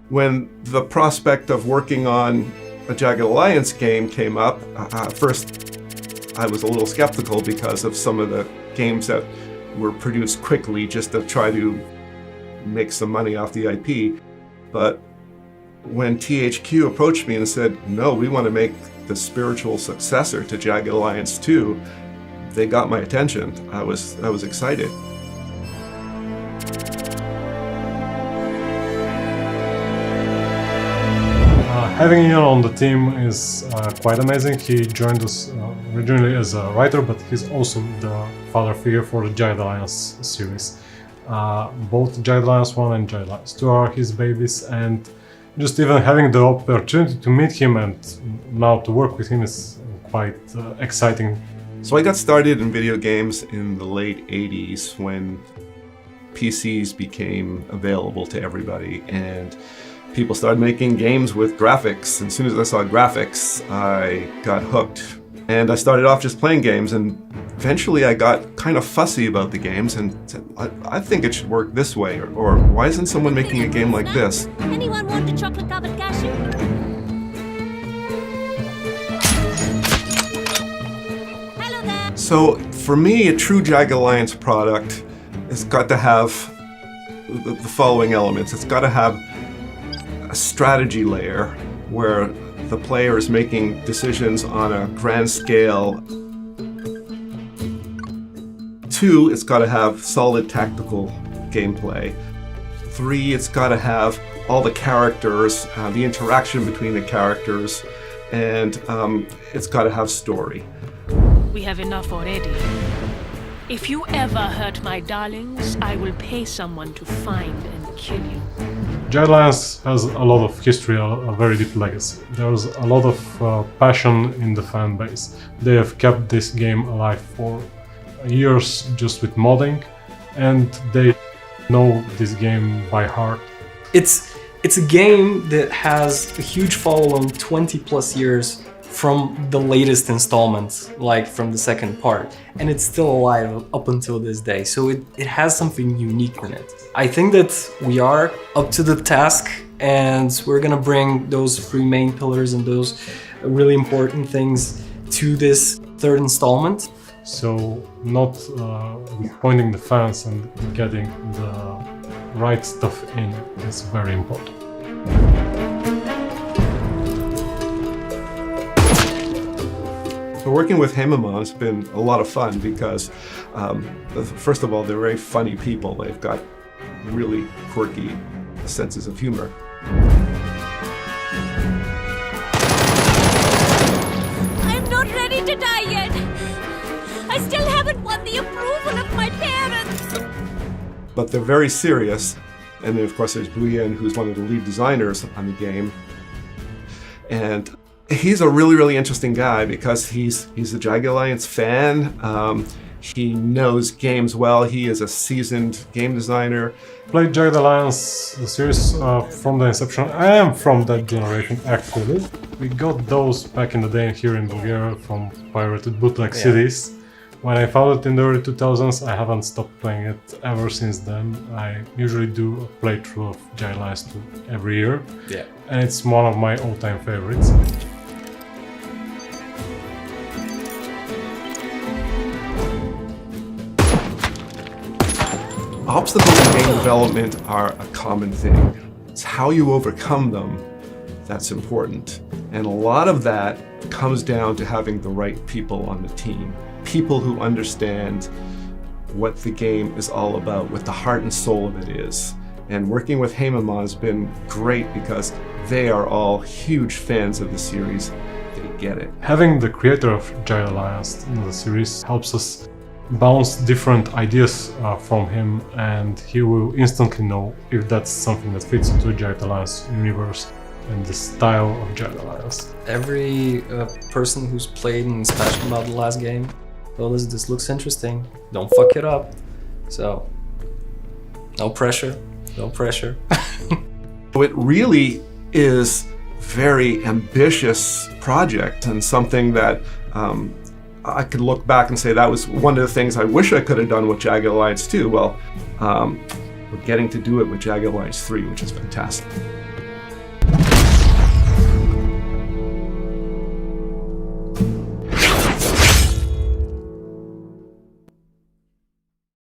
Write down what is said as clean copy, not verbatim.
When the prospect of working on a Jagged Alliance game came up, first I was a little skeptical because of some of the games that were produced quickly just to try to make some money off the IP. But when THQ approached me and said, no, we want to make the spiritual successor to Jagged Alliance 2, they got my attention. I was excited. Having Ian on the team is quite amazing. He joined us originally as a writer, but he's also the father figure for the Jagged Alliance series. Both Jagged Alliance 1 and Jagged Alliance 2 are his babies, and just even having the opportunity to meet him and now to work with him is quite exciting. So I got started in video games in the late 80s when PCs became available to everybody, and people started making games with graphics. And as soon as I saw graphics, I got hooked. And I started off just playing games, and eventually I got kind of fussy about the games and said, I think it should work this way, or why isn't someone making a game like this? Anyone want a chocolate-covered cashew? Hello there. So for me, a true Jagged Alliance product has got to have the following elements. It's got to have a strategy layer where the player is making decisions on a grand scale. 2, it's got to have solid tactical gameplay. 3, it's got to have all the characters, the interaction between the characters, and it's got to have story. We have enough already. If you ever hurt my darlings, I will pay someone to find and kill you. Jagged Alliance has a lot of history, a very deep legacy. There's a lot of passion in the fan base. They have kept this game alive for years just with modding, and they know this game by heart. It's a game that has a huge following 20 plus years from the latest installment, like from the second part, and it's still alive up until this day, so it has something unique in it. I think that we are up to the task, and we're gonna bring those 3 main pillars and those really important things to this 3rd installment. So not pointing the fans and getting the right stuff in is very important. So working with Hamamon has been a lot of fun because, first of all, they're very funny people. They've got really quirky senses of humor. I'm not ready to die yet. I still haven't won the approval of my parents. But they're very serious. And then, of course, there's Buyen, who's one of the lead designers on the game. And he's a really, really interesting guy because he's a Jagged Alliance fan. He knows games well. He is a seasoned game designer. Played Jagged Alliance, the series from the inception. I am from that generation, actually. We got those back in the day here in Bulgaria from pirated bootleg CDs. When I found it in the early 2000s, I haven't stopped playing it ever since then. I usually do a playthrough of Jagged Alliance 2 every year. Yeah. And it's one of my all-time favorites. Obstacles in game development are a common thing. It's how you overcome them that's important. And a lot of that comes down to having the right people on the team. People who understand what the game is all about, what the heart and soul of it is. And working with Hamamon has been great because they are all huge fans of the series. They get it. Having the creator of Jagged Alliance in the series helps us bounce different ideas from him, and he will instantly know if that's something that fits into the Jagged Alliance universe and the style of Jagged Alliance. Every person who's played and is passionate about the last game, well, this looks interesting, don't fuck it up. So, no pressure, no pressure. It really is very ambitious project and something that I could look back and say that was one of the things I wish I could have done with Jagged Alliance 2. Well, we're getting to do it with Jagged Alliance 3, which is fantastic.